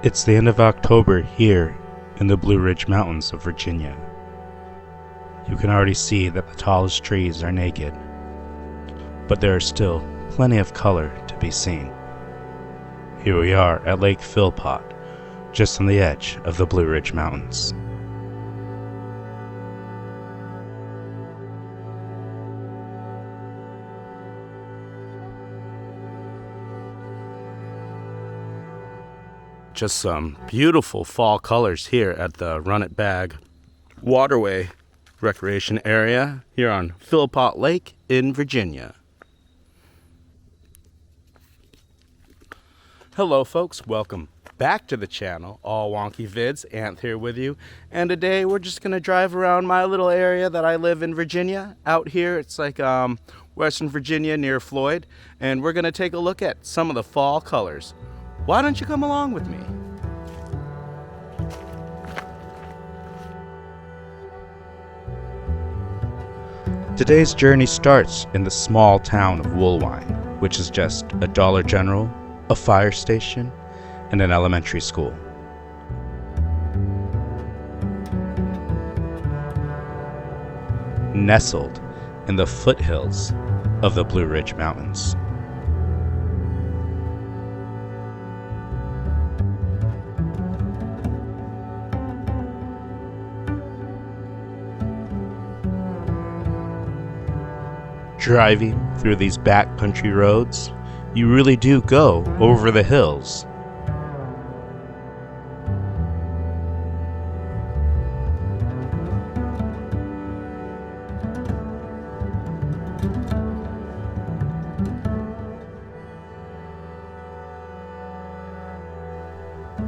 It's the end of October here in the Blue Ridge Mountains of Virginia. You can already see that the tallest trees are naked, but there are still plenty of color to be seen. Here we are at Lake Philpot, just on the edge of the Blue Ridge Mountains. Just some beautiful fall colors here at the Run It Bag Waterway Recreation Area here on Philpott Lake in Virginia. Hello folks, welcome back to the channel. All Wonky Vids, Ant here with you. And today we're just gonna drive around my little area that I live in Virginia. Out here, it's like Western Virginia near Floyd. And we're gonna take a look at some of the fall colors. Why don't you come along with me? Today's journey starts in the small town of Woolwine, which is just a Dollar General, a fire station, and an elementary school. Nestled in the foothills of the Blue Ridge Mountains. Driving through these backcountry roads, you really do go over the hills.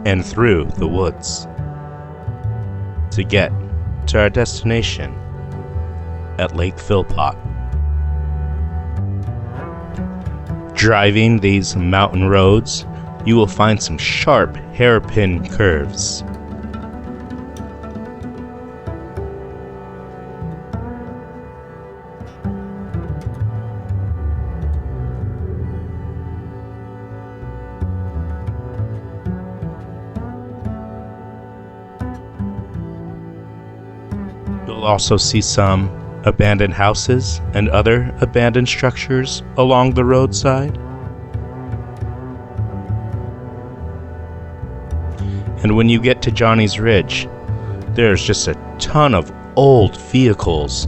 And through the woods to get to our destination at Lake Philpot. Driving these mountain roads, you will find some sharp hairpin curves. You'll also see some abandoned houses and other abandoned structures along the roadside. And when you get to Johnny's Ridge, there's just a ton of old vehicles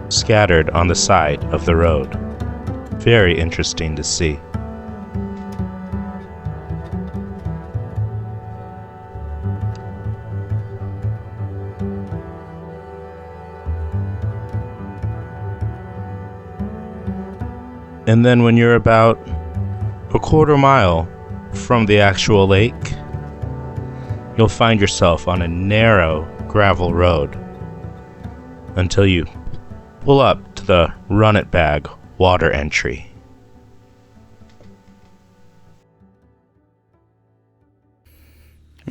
scattered on the side of the road. Very interesting to see. And then when you're about a quarter mile from the actual lake, you'll find yourself on a narrow gravel road until you pull up to the Run It Bag water entry.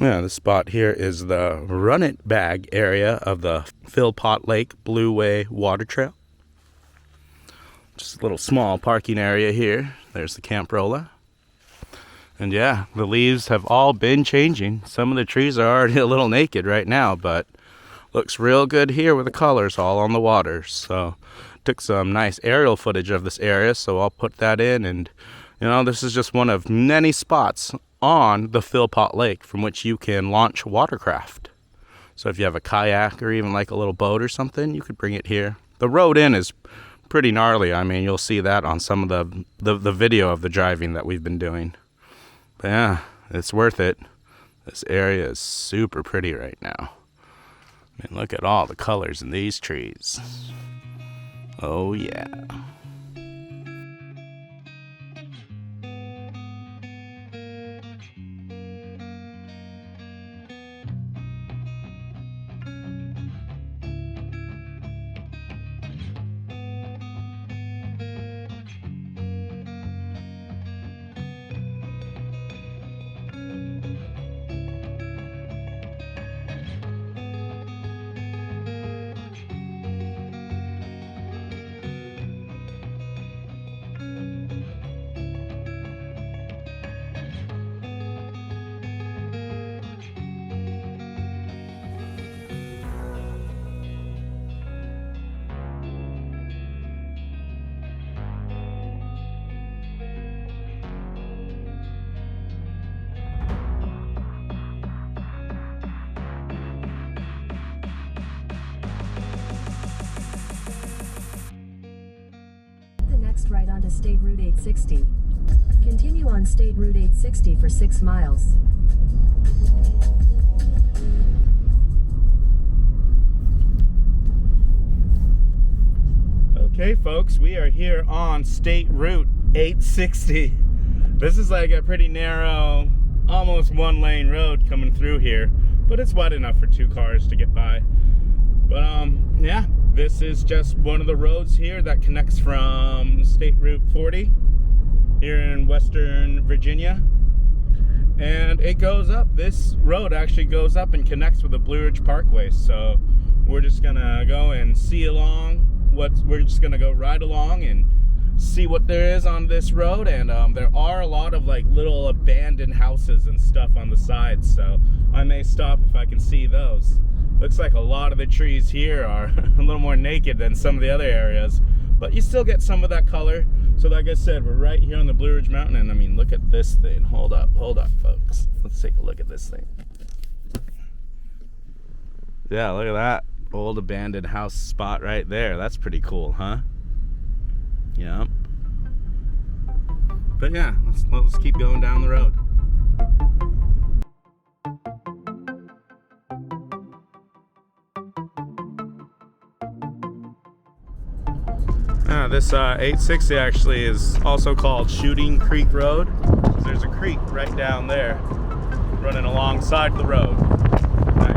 Yeah, the spot here is the Run It Bag area of the Philpott Lake Blue Way Water Trail. Just a little small parking area here. There's the Camprola. And yeah, the leaves have all been changing. Some of the trees are already a little naked right now, but looks real good here with the colors all on the water. So took some nice aerial footage of this area, so I'll put that in. And you know, this is just one of many spots on the Philpott Lake from which you can launch watercraft. So if you have a kayak or even like a little boat or something, you could bring it here. The road in is pretty gnarly. I mean, you'll see that on some of the video of the driving that we've been doing. But yeah, it's worth it. This area is super pretty right now. I mean, look at all the colors in these trees. Oh yeah. to State Route 860. Continue on State Route 860 for 6 miles. Okay folks, we are here on State Route 860. This is like a pretty narrow, almost one lane road coming through here, but it's wide enough for 2 cars to get by. But yeah, this is just one of the roads here that connects from State Route 40 here in Western Virginia. And it goes up, this road actually goes up and connects with the Blue Ridge Parkway. So we're just gonna go and see along we're just gonna go right along and see what there is on this road. And there are a lot of like little abandoned houses and stuff on the sides, so I may stop if I can see those. Looks like a lot of the trees here are a little more naked than some of the other areas, but you still get some of that color. So like I said, we're right here on the Blue Ridge Mountain, and I mean, look at this thing. Hold up folks, let's take a look at this thing. Yeah, look at that old abandoned house spot right there. That's pretty cool, huh? Yeah. But yeah, let's keep going down the road. This 860 actually is also called Shooting Creek Road. There's a creek right down there running alongside the road. Nice.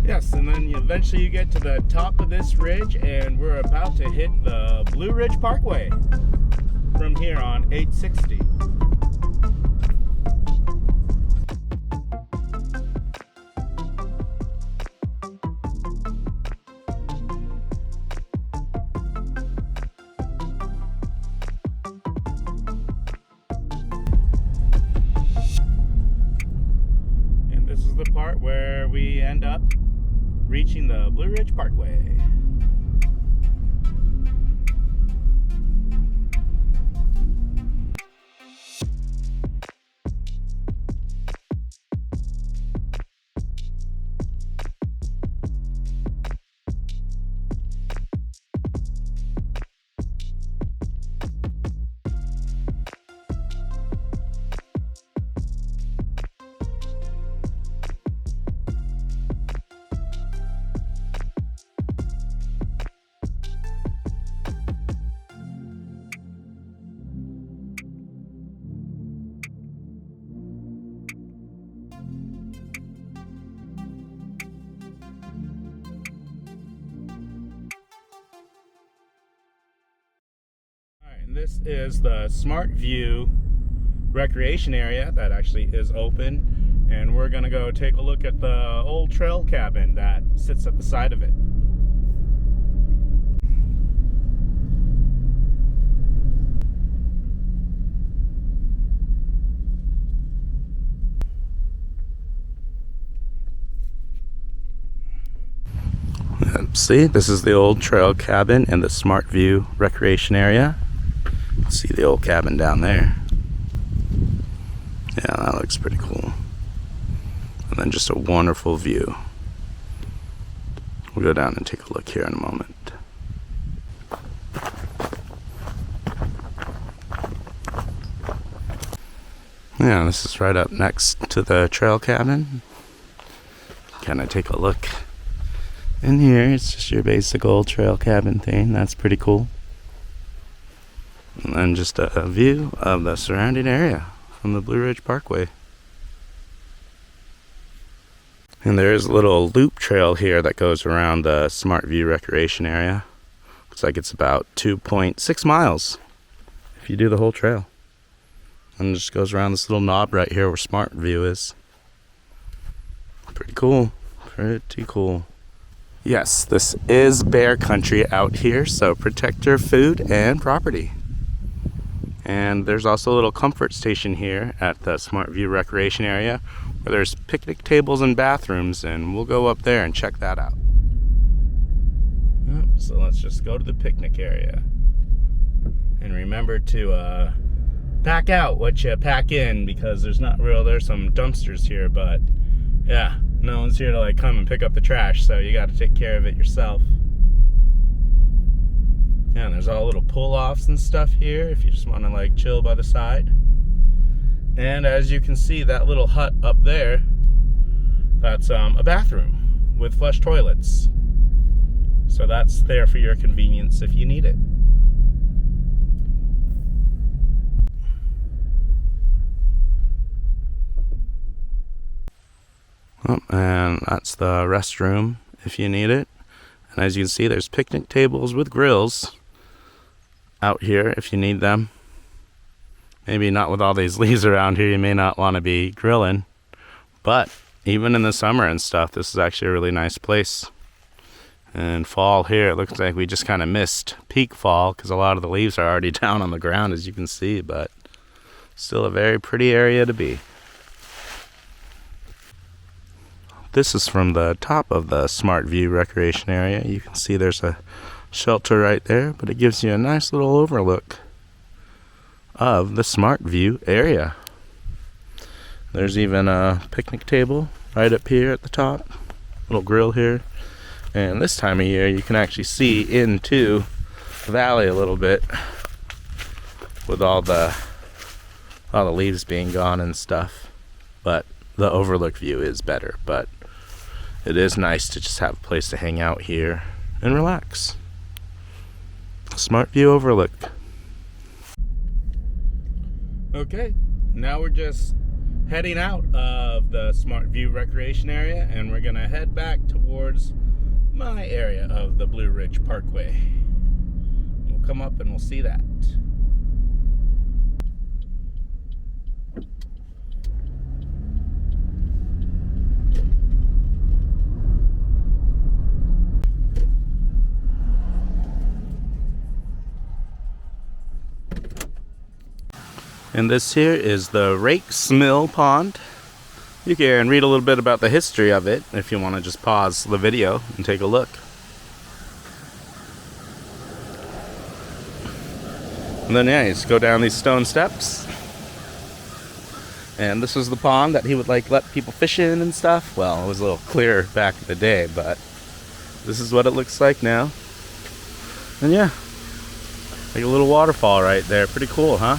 Yes, and then eventually you get to the top of this ridge, and we're about to hit the Blue Ridge Parkway from here on 860. And this is the part where we end up reaching the Blue Ridge Parkway. This is the Smart View recreation area that actually is open, and we're gonna go take a look at the old trail cabin that sits at the side of it. See, this is the old trail cabin in the Smart View recreation area. See the old cabin down there. Yeah, that looks pretty cool. And then just a wonderful view. We'll go down and take a look here in a moment. Yeah, this is right up next to the trail cabin. Kind of take a look in here. It's just your basic old trail cabin thing. That's pretty cool. And then just a view of the surrounding area from the Blue Ridge Parkway. And there is a little loop trail here that goes around the Smart View recreation area. Looks like it's about 2.6 miles if you do the whole trail. And it just goes around this little knob right here where Smart View is. Pretty cool. Pretty cool. Yes, this is bear country out here, so protect your food and property. And there's also a little comfort station here at the Smart View Recreation Area where there's picnic tables and bathrooms, and we'll go up there and check that out. So let's just go to the picnic area. And remember to pack out what you pack in, because there's some dumpsters here, but yeah, no one's here to like come and pick up the trash, so you got to take care of it yourself. Yeah, and there's all little pull-offs and stuff here if you just want to like chill by the side. And as you can see, that little hut up there, that's a bathroom with flush toilets. So that's there for your convenience if you need it. Oh, and that's the restroom if you need it. And as you can see, there's picnic tables with grills out here if you need them. Maybe not with all these leaves around here, you may not want to be grilling. But even in the summer and stuff, this is actually a really nice place. And fall here, it looks like we just kind of missed peak fall because a lot of the leaves are already down on the ground, as you can see, but still a very pretty area to be. This is from the top of the Smart View Recreation Area. You can see there's a shelter right there, but it gives you a nice little overlook of the Smart View area. There's even a picnic table right up here at the top, little grill here. And this time of year, you can actually see into the valley a little bit with all the leaves being gone and stuff. But the overlook view is better. But it is nice to just have a place to hang out here and relax. Smart View Overlook. Okay, now we're just heading out of the Smart View Recreation Area, and we're gonna head back towards my area of the Blue Ridge Parkway. We'll come up and we'll see that. And this here is the Rakes Mill Pond. You can read a little bit about the history of it if you want to just pause the video and take a look. And then yeah, you just go down these stone steps. And this was the pond that he would like let people fish in and stuff. Well, it was a little clearer back in the day, but this is what it looks like now. And yeah, like a little waterfall right there. Pretty cool, huh?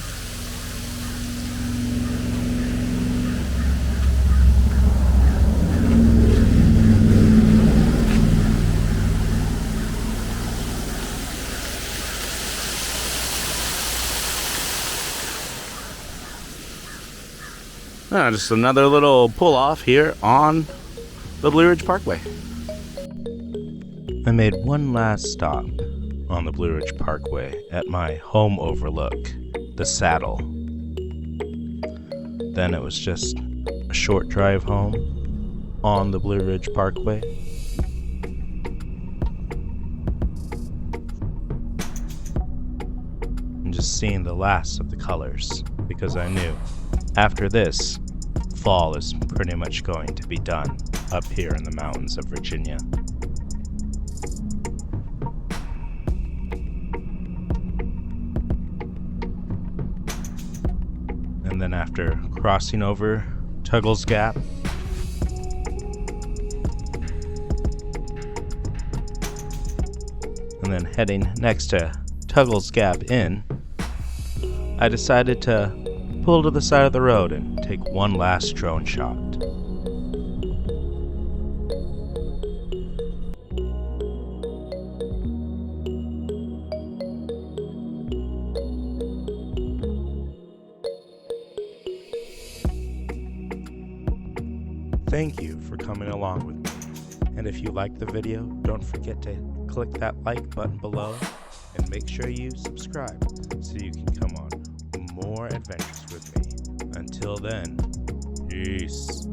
Just another little pull off here on the Blue Ridge Parkway. I made one last stop on the Blue Ridge Parkway at my home overlook, the Saddle. Then it was just a short drive home on the Blue Ridge Parkway. And just seeing the last of the colors, because I knew after this, fall is pretty much going to be done up here in the mountains of Virginia. And then after crossing over Tuggles Gap, and then heading next to Tuggles Gap Inn, I decided to pull to the side of the road and take one last drone shot. Thank you for coming along with me. And if you liked the video, don't forget to click that like button below and make sure you subscribe so you can come on more adventures with me. Until then, peace.